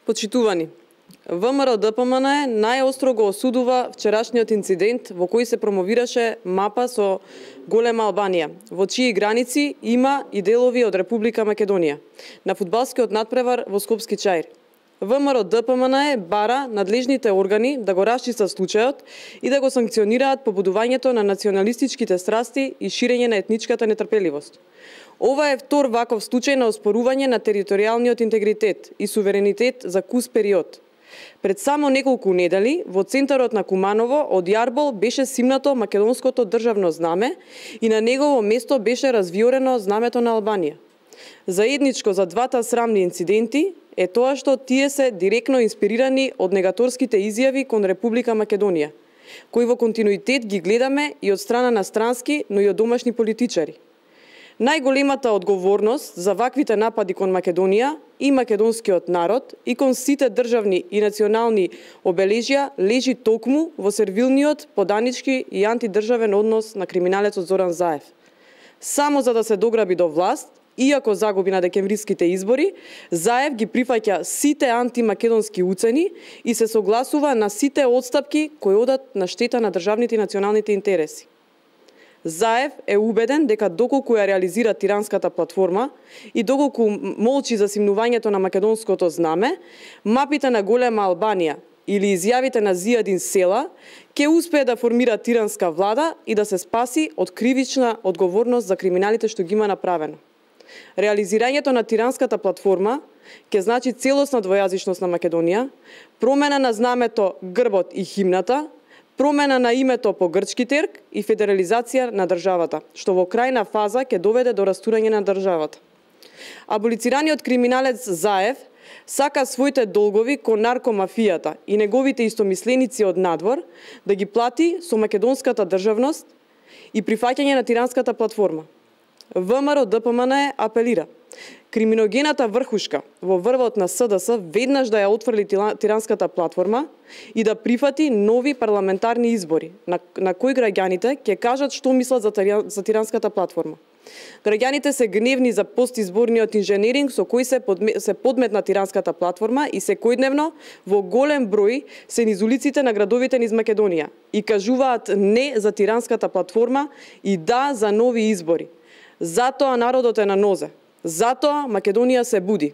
Почитувани, ВМРО-ДПМН најостро го осудува вчерашниот инцидент во кој се промовираше мапа со голема Албанија, во чии граници има и делови од Република Македонија, на фудбалскиот натпревар во Скопски Чаир. ВМРО-ДПМН бара надлежните органи да го расчистат случајот и да го санкционираат побудувањето на националистичките страсти и ширење на етничката нетрпеливост. Ова е втор ваков случај на оспорување на територијалниот интегритет и суверенитет за кус период. Пред само неколку недели во центарот на Куманово од јарбол беше симнато македонското државно знаме и на негово место беше развиорено знамето на Албанија. Заедничко за двата срамни инциденти е тоа што тие се директно инспирирани од негаторските изјави кон Република Македонија, кои во континуитет ги гледаме и од страна на странски, но и од домашни политичари. Најголемата одговорност за ваквите напади кон Македонија и македонскиот народ и кон сите државни и национални обележја лежи токму во сервилниот, поданички и антидржавен однос на криминалецот Зоран Заев. Само за да се дограби до власт, иако загуби на декемвриските избори, Заев ги прифаќа сите антимакедонски уцени и се согласува на сите отстапки кои одат на штета на државните и националните интереси. Заев е убеден дека доколку ја реализира тиранската платформа и доколку молчи за симнувањето на македонското знаме, мапите на голема Албанија или изјавите на Зијадин Села ќе успее да формира тиранска влада и да се спаси од кривична одговорност за криминалите што ги има направено. Реализирањето на тиранската платформа ќе значи целосна двојазичност на Македонија, промена на знамето, грбот и химната, промена на името по грчки терк и федерализација на државата, што во крајна фаза ќе доведе до растурање на државата. Аболицираниот криминалец Заев сака своите долгови кон наркомафијата и неговите истомисленици од надвор да ги плати со македонската државност и прифаќање на тиранската платформа. ВМРО-ДПМН апелира криминогената врхушка во врвот на СДС веднаш да ја отфрли тиранската платформа и да прифати нови парламентарни избори, на кои граѓаните ќе кажат што мислат за тиранската платформа. Граѓаните се гневни за постизборниот инженеринг со кој се подметна тиранската платформа и секојдневно во голем број се низ улиците на градовите низ Македонија и кажуваат не за тиранската платформа и да за нови избори. Затоа народот е на нозе. Затоа Македонија се буди.